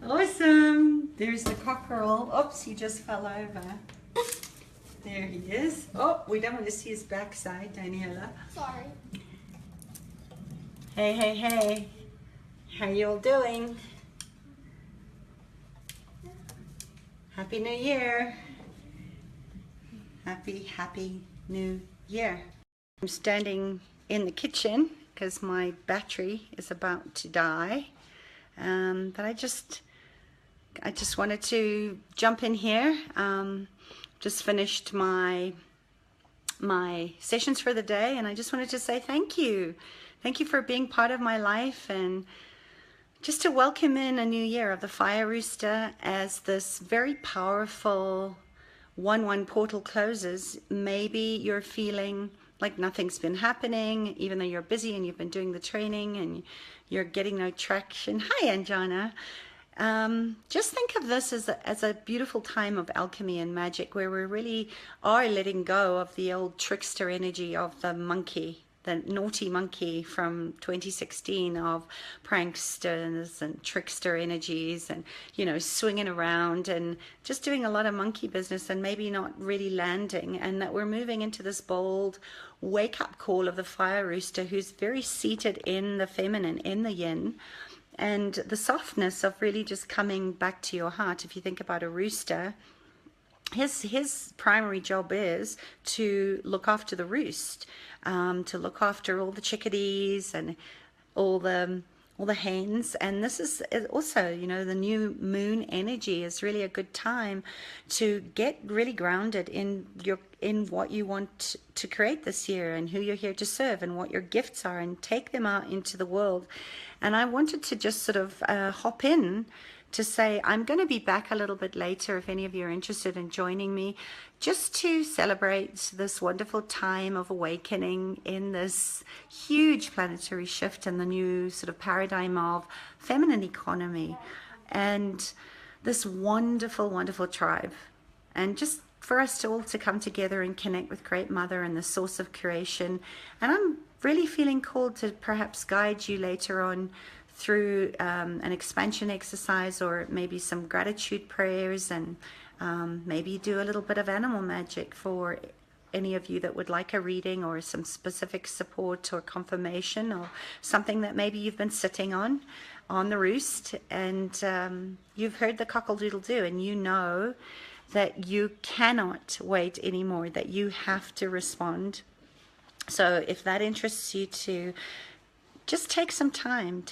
Awesome. There's the cockerel. Oops, he just fell over. There he is. Oh, we don't want to see his backside, Daniela. Sorry. Hey, hey, hey. How you all doing? Happy New Year. Happy New Year. I'm standing in the kitchen because my battery is about to die. But I just wanted to jump in here. Just finished my sessions for the day, and I just wanted to say thank you. Thank you for being part of my life, and just to welcome in a new year of the Fire Rooster as this very powerful 1/1 portal closes. Maybe you're feeling like nothing's been happening, even though you're busy and you've been doing the training and you're getting no traction. Hi, Anjana. Just think of this as a beautiful time of alchemy and magic, where we really are letting go of the old trickster energy of the monkey, the naughty monkey from 2016, of pranksters and trickster energies, and swinging around and just doing a lot of monkey business and maybe not really landing, and that we're moving into this bold wake-up call of the Fire Rooster, who's very seated in the feminine, in the yin, and the softness of really just coming back to your heart. If you think about a rooster, his primary job is to look after the roost, to look after all the chickadees and all the hens. And this is also, the new moon energy is really a good time to get really grounded in what you want to create this year, and who you're here to serve, and what your gifts are, and take them out into the world. And I wanted to just sort of hop in to say I'm going to be back a little bit later if any of you are interested in joining me, just to celebrate this wonderful time of awakening in this huge planetary shift and the new sort of paradigm of feminine economy, and this wonderful, wonderful tribe. And just for us to all to come together and connect with Great Mother and the source of creation. And I'm really feeling called to perhaps guide you later on through an expansion exercise, or maybe some gratitude prayers, and maybe do a little bit of animal magic for any of you that would like a reading, or some specific support or confirmation, or something that maybe you've been sitting on the roost, and you've heard the cockle-doodle-doo, and you know that you cannot wait anymore, that you have to respond. So if that interests you, to just take some time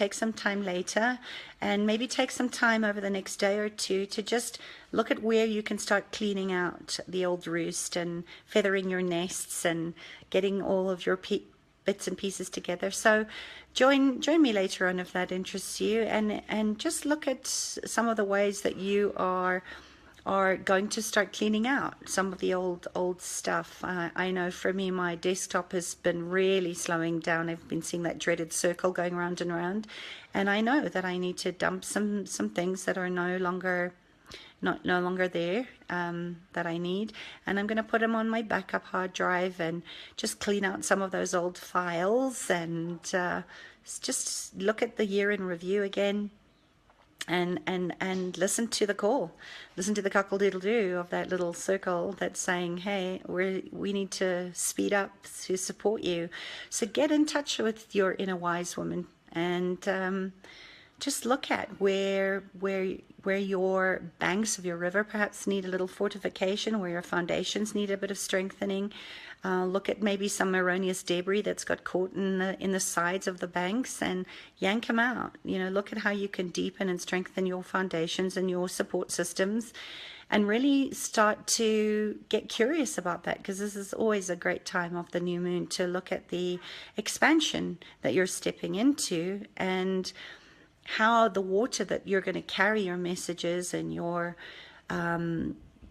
later, and maybe take some time over the next day or two to just look at where you can start cleaning out the old roost and feathering your nests and getting all of your bits and pieces together. So join me later on if that interests you, and just look at some of the ways that you are going to start cleaning out some of the old stuff. I know for me, my desktop has been really slowing down. I've been seeing that dreaded circle going round and round, and I know that I need to dump some things that are no longer there, that I need, and I'm going to put them on my backup hard drive and just clean out some of those old files, and just look at the year in review again. And listen to the call, listen to the cockle-doodle-doo of that little circle that's saying, hey, we need to speed up to support you. So get in touch with your inner wise woman, and just look at where your banks of your river perhaps need a little fortification, where your foundations need a bit of strengthening. Look at maybe some erroneous debris that's got caught in the sides of the banks, and yank them out. Look at how you can deepen and strengthen your foundations and your support systems, and really start to get curious about that, because this is always a great time of the new moon to look at the expansion that you're stepping into, and how the water that you're going to carry your messages and your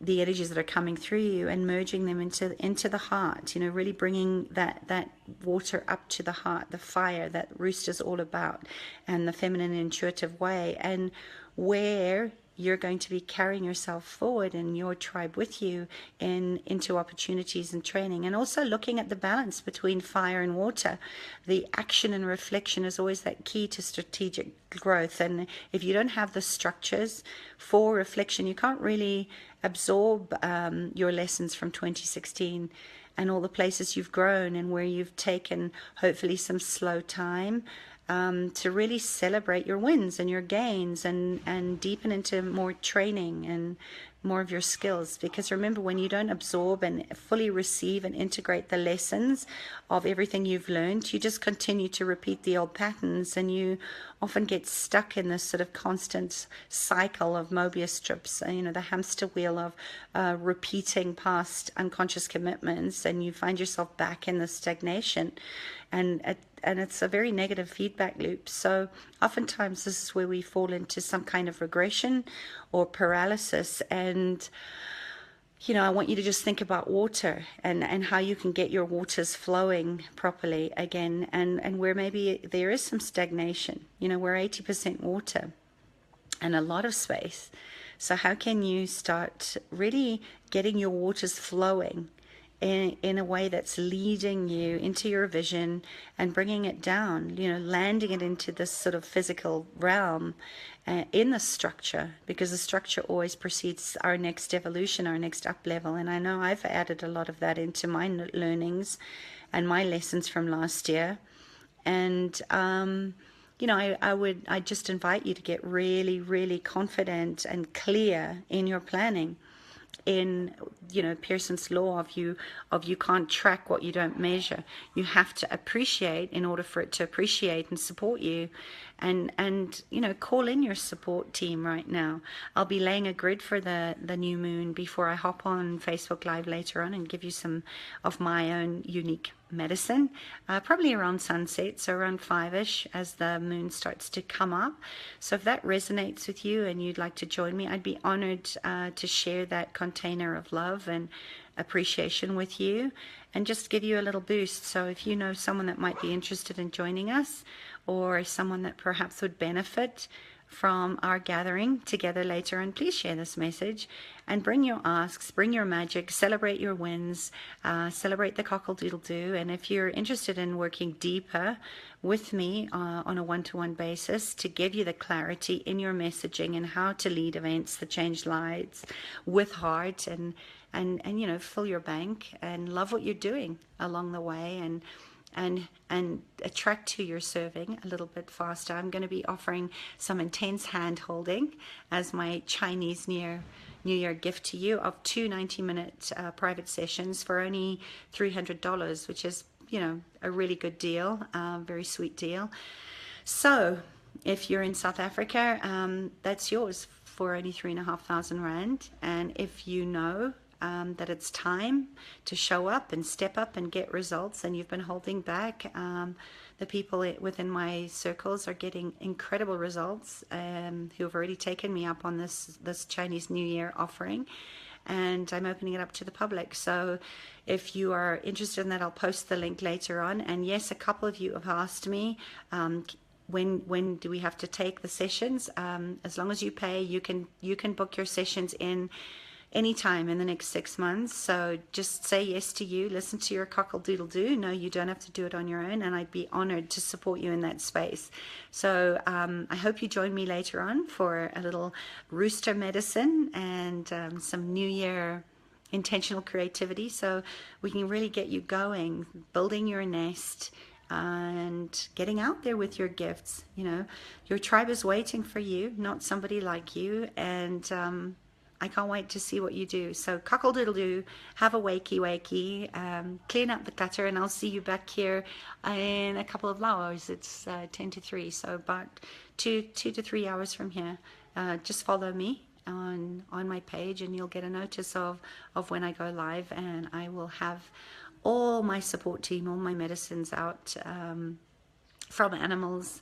the energies that are coming through you, and merging them into the heart, really bringing that water up to the heart, the fire that rooster's all about, and the feminine intuitive way, and where you're going to be carrying yourself forward and your tribe with you into opportunities and training. And also looking at the balance between fire and water. The action and reflection is always that key to strategic growth. And if you don't have the structures for reflection, you can't really absorb your lessons from 2016 and all the places you've grown and where you've taken hopefully some slow time to really celebrate your wins and your gains and deepen into more training and more of your skills. Because remember, when you don't absorb and fully receive and integrate the lessons of everything you've learned, you just continue to repeat the old patterns, and you often get stuck in this sort of constant cycle of Mobius strips, the hamster wheel of repeating past unconscious commitments, and you find yourself back in the stagnation. And it's a very negative feedback loop. So oftentimes this is where we fall into some kind of regression or paralysis. And, I want you to just think about water and how you can get your waters flowing properly again. And where maybe there is some stagnation, we're 80% water and a lot of space. So how can you start really getting your waters flowing in a way that's leading you into your vision and bringing it down, landing it into this sort of physical realm in the structure, because the structure always precedes our next evolution, our next up level. And I know I've added a lot of that into my learnings and my lessons from last year. And, I just invite you to get really, really confident and clear in your planning. In Pearson's law of you can't track what you don't measure. You have to appreciate in order for it to appreciate and support you, and call in your support team right now. I'll be laying a grid for the new moon before I hop on Facebook Live later on and give you some of my own unique medicine, probably around sunset, so around 5ish as the moon starts to come up. So if that resonates with you and you'd like to join me, I'd be honored to share that container of love and appreciation with you and just give you a little boost. So if you know someone that might be interested in joining us, or someone that perhaps would benefit from our gathering together later on, please share this message and bring your asks, bring your magic, celebrate your wins, celebrate the cockle-doodle-doo. And if you're interested in working deeper with me on a one-to-one basis to give you the clarity in your messaging and how to lead events that change lives with heart and fill your bank and love what you're doing along the way, and attract to your serving a little bit faster, I'm going to be offering some intense hand holding as my Chinese New Year gift to you of 2 90-minute private sessions for only $300, which is, a really good deal, very sweet deal. So if you're in South Africa, that's yours for only 3,500 Rand. And if you know that it's time to show up and step up and get results, and you've been holding back, the people within my circles are getting incredible results, who have already taken me up on this Chinese New Year offering, and I'm opening it up to the public. So if you are interested in that, I'll post the link later on. And yes, a couple of you have asked me, when do we have to take the sessions? As long as you pay, you can book your sessions in anytime in the next 6 months. So just say yes to you, listen to your cockle-doodle-doo. No, you don't have to do it on your own, and I'd be honored to support you in that space. So I hope you join me later on for a little rooster medicine and some New Year intentional creativity, so we can really get you going, building your nest and getting out there with your gifts. Your tribe is waiting for you, not somebody like you, and I can't wait to see what you do. So cockle-doodle-doo, have a wakey, clean up the clutter, and I'll see you back here in a couple of hours. It's 10 to 3, so about 2 to 3 hours from here. Just follow me on my page, and you'll get a notice of when I go live, and I will have all my support team, all my medicines out from animals,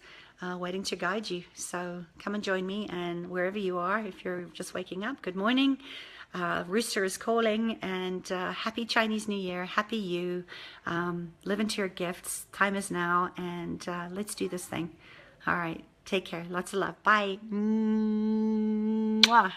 waiting to guide you. So come and join me, and wherever you are, if you're just waking up, good morning. Rooster is calling, and happy Chinese New Year, happy you. Live into your gifts. Time is now, and let's do this thing. All right. Take care. Lots of love. Bye. Mwah.